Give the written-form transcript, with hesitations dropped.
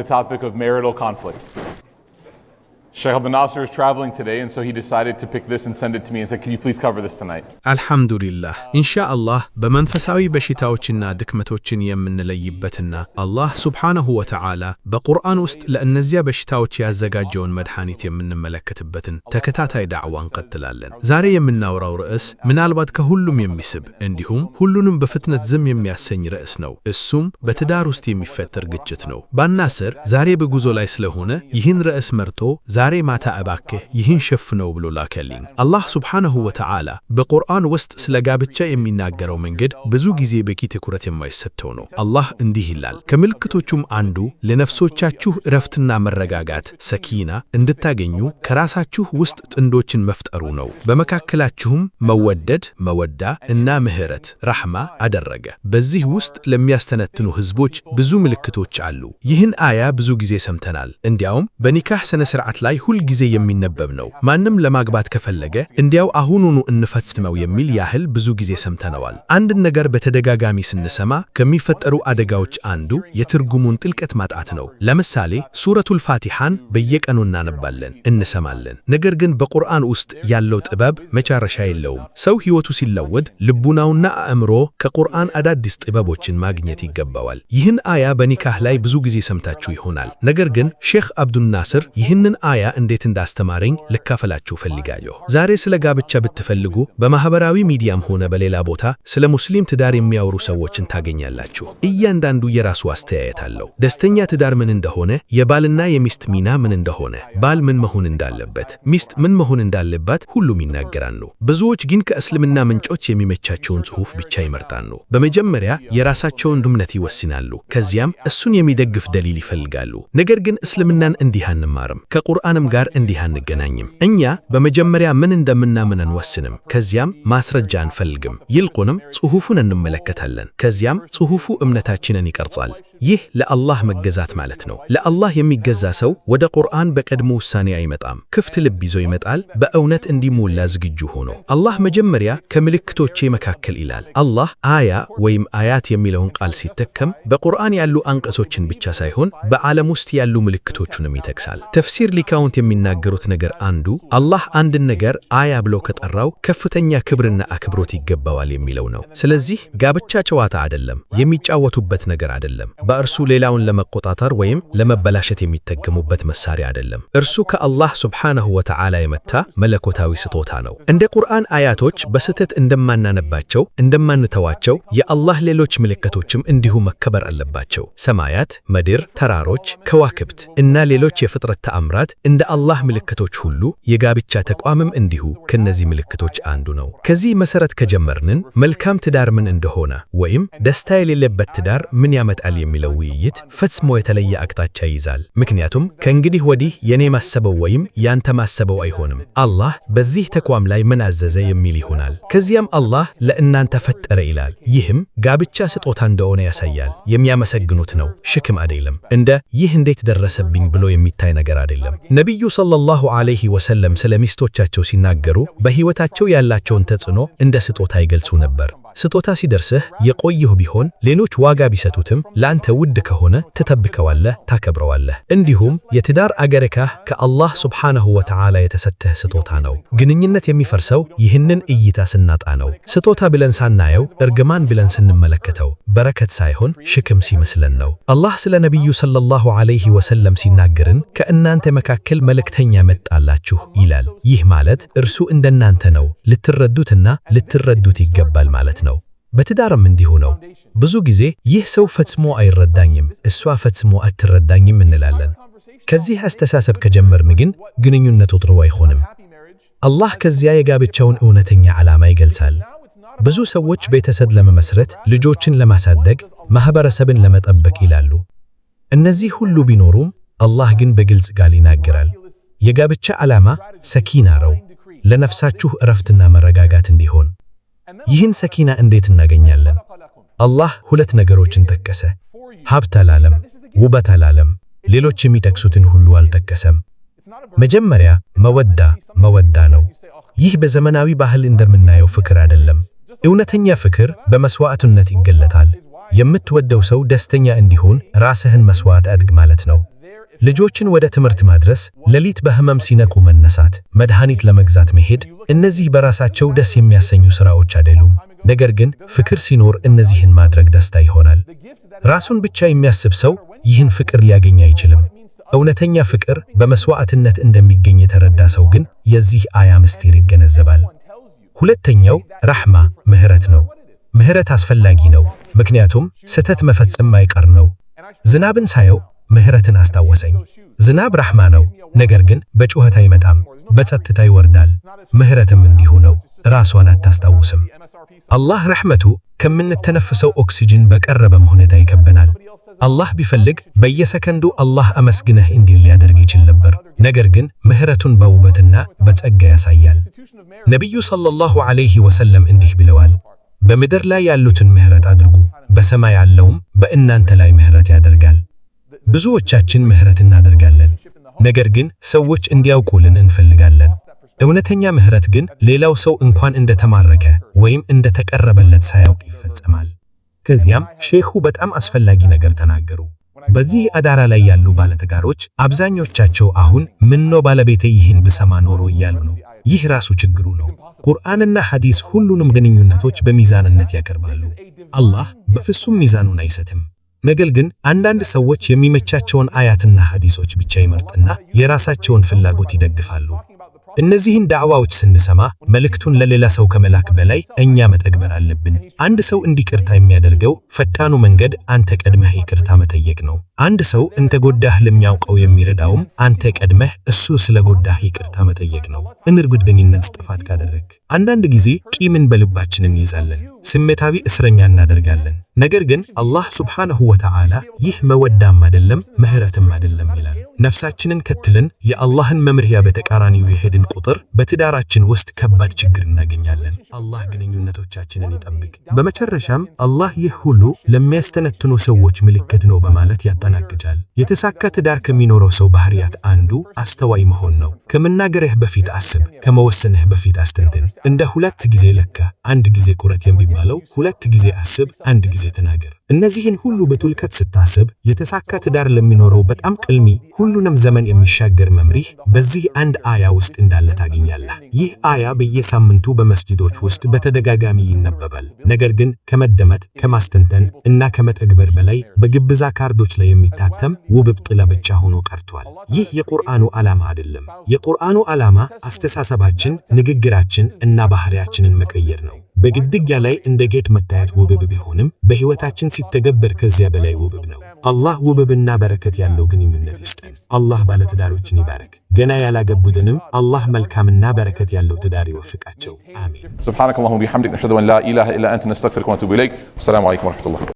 The topic of marital conflict. Sheikh Abdul Nasser is traveling today, and so he decided to pick this and send it to me and said, "Can you please cover this tonight?" አልሐምዱሊላህ ኢንሻአላህ በመንፈሳዊ በሽታዎችና ድክመቶችን የምንለይበትና አላህ ሱብሓነሁ ወተዓላ በቁርአን ውስጥ ለእነዚያ በሽታዎች ያዘጋጀውን መድኃኒት የምንመለከትበትን ተከታታይ ዳዕዋ እንቀጥላለን። ዛሬ የምናወራው ርዕስ ምናልባት ከሁሉም የሚስብ እንዲሁም ሁሉንም በፍጥነት ዝም የሚያሰኝ ርዕስ ነው። እሱም በትዳር ውስጥ የሚፈጠር ግጭት ነው። ባናስር ዛሬ በጉዞ ላይ ስለሆነ ይህን ርዕስ መርጦ ዛሬ ማታ እባክህ ይህን ሸፍነው ብሎ ላከልኝ። አላህ ሱብሓነሁ ወተዓላ በቁርአን ውስጥ ስለ ጋብቻ የሚናገረው መንገድ ብዙ ጊዜ በቂ ትኩረት የማይሰጠው ነው። አላህ እንዲህ ይላል፣ ከምልክቶቹም አንዱ ለነፍሶቻችሁ እረፍትና መረጋጋት ሰኪና እንድታገኙ ከራሳችሁ ውስጥ ጥንዶችን መፍጠሩ ነው። በመካከላችሁም መወደድ፣ መወዳ እና ምህረት ረሕማ አደረገ። በዚህ ውስጥ ለሚያስተነትኑ ህዝቦች ብዙ ምልክቶች አሉ። ይህን አያ ብዙ ጊዜ ሰምተናል። እንዲያውም በኒካህ ስነ ስርዓት ላይ ሁል ጊዜ የሚነበብ ነው። ማንም ለማግባት ከፈለገ እንዲያው አሁኑኑ እንፈጽመው የሚል ያህል ብዙ ጊዜ ሰምተነዋል። አንድ ነገር በተደጋጋሚ ስንሰማ ከሚፈጠሩ አደጋዎች አንዱ የትርጉሙን ጥልቀት ማጣት ነው። ለምሳሌ ሱረቱል ፋቲሃን በየቀኑ እናነባለን፣ እንሰማለን። ነገር ግን በቁርአን ውስጥ ያለው ጥበብ መጨረሻ የለውም። ሰው ህይወቱ ሲለወጥ ልቡናውና አእምሮ ከቁርአን አዳዲስ ጥበቦችን ማግኘት ይገባዋል። ይህን አያ በኒካህ ላይ ብዙ ጊዜ ሰምታችሁ ይሆናል። ነገር ግን ሼክ አብዱል ናስር ይህንን አያ እንዴት እንዳስተማረኝ ልካፈላችሁ ፈልጋለሁ። ዛሬ ስለ ጋብቻ ብትፈልጉ በማህበራዊ ሚዲያም ሆነ በሌላ ቦታ ስለ ሙስሊም ትዳር የሚያወሩ ሰዎችን ታገኛላችሁ። እያንዳንዱ የራሱ አስተያየት አለው። ደስተኛ ትዳር ምን እንደሆነ፣ የባልና የሚስት ሚና ምን እንደሆነ፣ ባል ምን መሆን እንዳለበት፣ ሚስት ምን መሆን እንዳለባት ሁሉም ይናገራሉ። ብዙዎች ግን ከእስልምና ምንጮች የሚመቻቸውን ጽሑፍ ብቻ ይመርጣሉ። በመጀመሪያ የራሳቸውን እምነት ይወስናሉ። ከዚያም እሱን የሚደግፍ ደሊል ይፈልጋሉ። ነገር ግን እስልምናን እንዲህ አንማርም። ከቁርአንም ጋር እንዲህ አንገናኝም። እኛ በመጀመሪያ ምን እንደምናምን አንወስንም። ከዚያም ማስረጃ አንፈልግም። ይልቁንም ጽሑፉን እንመለከታለን። ከዚያም ጽሑፉ እምነታችንን ይቀርጻል። ይህ ለአላህ መገዛት ማለት ነው። ለአላህ የሚገዛ ሰው ወደ ቁርአን በቀድሞ ውሳኔ አይመጣም። ክፍት ልብ ይዞ ይመጣል፣ በእውነት እንዲሞላ ዝግጁ ሆኖ። አላህ መጀመሪያ ከምልክቶቼ መካከል ይላል። አላህ አያ ወይም አያት የሚለውን ቃል ሲጠቀም በቁርአን ያሉ አንቀጾችን ብቻ ሳይሆን በዓለም ውስጥ ያሉ ምልክቶቹንም ይጠቅሳል። ተፍሲር ሊቃውንት የሚናገሩት ነገር አንዱ አላህ አንድን ነገር አያ ብሎ ከጠራው ከፍተኛ ክብርና አክብሮት ይገባዋል የሚለው ነው። ስለዚህ ጋብቻ ጨዋታ አይደለም፣ የሚጫወቱበት ነገር አይደለም። በእርሱ ሌላውን ለመቆጣጠር ወይም ለመበላሸት የሚጠቀሙበት መሳሪያ አይደለም። እርሱ ከአላህ ሱብሓነሁ ወተዓላ የመጣ መለኮታዊ ስጦታ ነው። እንደ ቁርአን አያቶች በስህተት እንደማናነባቸው እንደማንተዋቸው የአላህ ሌሎች ምልክቶችም እንዲሁ መከበር አለባቸው። ሰማያት፣ ምድር፣ ተራሮች፣ ከዋክብት እና ሌሎች የፍጥረት ተአምራት እንደ አላህ ምልክቶች ሁሉ የጋብቻ ተቋምም እንዲሁ ከነዚህ ምልክቶች አንዱ ነው። ከዚህ መሰረት ከጀመርንን መልካም ትዳር ምን እንደሆነ ወይም ደስታ የሌለበት ትዳር ምን ያመጣል የሚለው ውይይት ፈጽሞ የተለየ አቅጣጫ ይይዛል። ምክንያቱም ከእንግዲህ ወዲህ የኔ ማሰበው ወይም ያንተ ማሰበው አይሆንም። አላህ በዚህ ተቋም ላይ ምን አዘዘ የሚል ይሆናል። ከዚያም አላህ ለእናንተ ፈጠረ ይላል። ይህም ጋብቻ ስጦታ እንደሆነ ያሳያል። የሚያመሰግኑት ነው፣ ሽክም አይደለም። እንደ ይህ እንዴት ደረሰብኝ ብሎ የሚታይ ነገር አይደለም። ነቢዩ ሰለላሁ ዐለይሂ ወሰለም ስለ ሚስቶቻቸው ሲናገሩ በሕይወታቸው ያላቸውን ተጽዕኖ እንደ ስጦታ ይገልጹ ነበር። ስጦታ ሲደርስህ የቆየህ ቢሆን ሌሎች ዋጋ ቢሰጡትም ለአንተ ውድ ከሆነ ትጠብቀዋለህ፣ ታከብረዋለህ። እንዲሁም የትዳር አገረካህ ከአላህ ሱብሓነሁ ወተዓላ የተሰጠህ ስጦታ ነው። ግንኙነት የሚፈርሰው ይህንን እይታ ስናጣ ነው። ስጦታ ብለን ሳናየው እርግማን ብለን ስንመለከተው በረከት ሳይሆን ሽክም ሲመስለን ነው። አላህ ስለ ነቢዩ ሰለላሁ ዐለይሂ ወሰለም ሲናገርን ከእናንተ መካከል መልእክተኛ መጣላችሁ ይላል። ይህ ማለት እርሱ እንደናንተ ነው፣ ልትረዱትና ልትረዱት ይገባል ማለት ነው። በትዳርም እንዲሁ ነው። ብዙ ጊዜ ይህ ሰው ፈጽሞ አይረዳኝም፣ እሷ ፈጽሞ አትረዳኝም እንላለን። ከዚህ አስተሳሰብ ከጀመርን ግን ግንኙነቱ ጥሩ አይሆንም። አላህ ከዚያ የጋብቻውን እውነተኛ ዓላማ ይገልጻል። ብዙ ሰዎች ቤተሰብ ለመመስረት፣ ልጆችን ለማሳደግ፣ ማህበረሰብን ለመጠበቅ ይላሉ። እነዚህ ሁሉ ቢኖሩም አላህ ግን በግልጽ ቃል ይናገራል። የጋብቻ ዓላማ ሰኪና ነው፣ ለነፍሳችሁ እረፍትና መረጋጋት እንዲሆን። ይህን ሰኪና እንዴት እናገኛለን? አላህ ሁለት ነገሮችን ጠቀሰ። ሀብት አላለም፣ ውበት አላለም፣ ሌሎች የሚጠቅሱትን ሁሉ አልጠቀሰም። መጀመሪያ መወዳ ነው። ይህ በዘመናዊ ባህል እንደምናየው ፍቅር አይደለም። እውነተኛ ፍቅር በመስዋዕትነት ይገለጣል። የምትወደው ሰው ደስተኛ እንዲሆን ራስህን መስዋዕት አድርግ ማለት ነው። ልጆችን ወደ ትምህርት ማድረስ፣ ሌሊት በህመም ሲነቁ መነሳት፣ መድኃኒት ለመግዛት መሄድ፣ እነዚህ በራሳቸው ደስ የሚያሰኙ ሥራዎች አይደሉም። ነገር ግን ፍቅር ሲኖር እነዚህን ማድረግ ደስታ ይሆናል። ራሱን ብቻ የሚያስብ ሰው ይህን ፍቅር ሊያገኝ አይችልም። እውነተኛ ፍቅር በመስዋዕትነት እንደሚገኝ የተረዳ ሰው ግን የዚህ አያ ምስጢር ይገነዘባል። ሁለተኛው ረሕማ ምህረት ነው። ምህረት አስፈላጊ ነው፣ ምክንያቱም ስህተት መፈጸም አይቀር ነው። ዝናብን ሳየው ምህረትን አስታወሰኝ። ዝናብ ረሕማ ነው፣ ነገር ግን በጩኸት አይመጣም፣ በጸጥታ ይወርዳል። ምህረትም እንዲሁ ነው፣ ራሷን አታስታውስም። አላህ ረሕመቱ ከምንተነፍሰው ኦክሲጅን በቀረበም ሁኔታ ይከበናል። አላህ ቢፈልግ በየሰከንዱ አላህ አመስግነህ እንዲል ሊያደርግ ይችል ነበር። ነገር ግን ምህረቱን በውበትና በጸጋ ያሳያል። ነቢዩ ሰለላሁ ዐለይሂ ወሰለም እንዲህ ብለዋል፣ በምድር ላይ ያሉትን ምህረት አድርጉ፣ በሰማይ ያለውም በእናንተ ላይ ምህረት ያደርጋል። ብዙዎቻችን ምህረት እናደርጋለን፣ ነገር ግን ሰዎች እንዲያውቁልን እንፈልጋለን። እውነተኛ ምህረት ግን ሌላው ሰው እንኳን እንደተማረከ ወይም እንደተቀረበለት ሳያውቅ ይፈጸማል። ከዚያም ሼኹ በጣም አስፈላጊ ነገር ተናገሩ። በዚህ አዳራ ላይ ያሉ ባለትዳሮች አብዛኞቻቸው አሁን ምነው ባለቤቴ ይህን ብሰማ ኖሮ እያሉ ነው። ይህ ራሱ ችግሩ ነው። ቁርአንና ሐዲስ ሁሉንም ግንኙነቶች በሚዛንነት ያቀርባሉ። አላህ በፍጹም ሚዛኑን አይሰትም። ነገር ግን አንዳንድ ሰዎች የሚመቻቸውን አያትና ሐዲሶች ብቻ ይመርጥና የራሳቸውን ፍላጎት ይደግፋሉ። እነዚህን ዳዕዋዎች ስንሰማ መልእክቱን ለሌላ ሰው ከመላክ በላይ እኛ መተግበር አለብን። አንድ ሰው እንዲቅርታ የሚያደርገው ፈጣኑ መንገድ አንተ ቀድመህ ይቅርታ መጠየቅ ነው። አንድ ሰው እንደጎዳህ ለሚያውቀው የሚረዳውም አንተ ቀድመህ እሱ ስለጎዳህ ይቅርታ መጠየቅ ነው። እንርጉድ ግንኙነት ጥፋት ካደረግ አንዳንድ ጊዜ ቂምን በልባችን እንይዛለን፣ ስሜታዊ እስረኛ እናደርጋለን። ነገር ግን አላህ ሱብሓነሁ ወተዓላ ይህ መወዳም አይደለም ምህረትም አይደለም ይላል። ነፍሳችንን ከትለን የአላህን መምሪያ በተቃራኒው የሄድን ቁጥር በትዳራችን ውስጥ ከባድ ችግር እናገኛለን። አላህ ግንኙነቶቻችንን ይጠብቅ። በመጨረሻም አላህ ይህ ሁሉ ለሚያስተነትኑ ሰዎች ምልክት ነው በማለት ያጠናቅቃል። የተሳካ ትዳር ከሚኖረው ሰው ባህሪያት አንዱ አስተዋይ መሆን ነው። ከመናገርህ በፊት አስብ፣ ከመወሰንህ በፊት አስተንትን። እንደ ሁለት ጊዜ ለካ አንድ ጊዜ ቁረት የሚባለው ሁለት ጊዜ አስብ፣ አንድ ጊዜ ተናገር። እነዚህን ሁሉ በጥልቀት ስታስብ የተሳካ ትዳር ለሚኖረው በጣም ቅልሚ ሁሉንም ዘመን የሚሻገር መምሪህ በዚህ አንድ አያ ውስጥ እንዳለ ታገኛለህ። ይህ አያ በየሳምንቱ በመስጂዶች ውስጥ በተደጋጋሚ ይነበባል። ነገር ግን ከመደመጥ ከማስተንተን እና ከመተግበር በላይ በግብዛ ካርዶች ላይ የሚታተም ውብ ጥላ ብቻ ሆኖ ቀርቷል። ይህ የቁርአኑ ዓላማ አይደለም። የቁርአኑ ዓላማ አስተሳሰባችን፣ ንግግራችን እና ባህሪያችንን መቀየር ነው። በግድግዳ ላይ እንደ ጌጥ መታየት ውብ ቢሆንም በህይወታችን ሲተገበር ከዚያ በላይ ውብ ነው። አላህ ውብና በረከት ያለው ግንኙነት ይስጠን። አላህ ባለትዳሮችን ይባረክ። ገና ያላገቡትንም አላህ መልካምና በረከት ያለው ትዳር ይወፍቃቸው። አሚን። ሱብሃነከ አላሁመ ወቢሐምዲክ ነሽሀዱ አን ላ ኢላሃ ኢላ አንተ ነስተግፊሩከ ወነቱቡ ኢለይክ። ወሰላሙ አለይኩም ወረሕመቱላህ።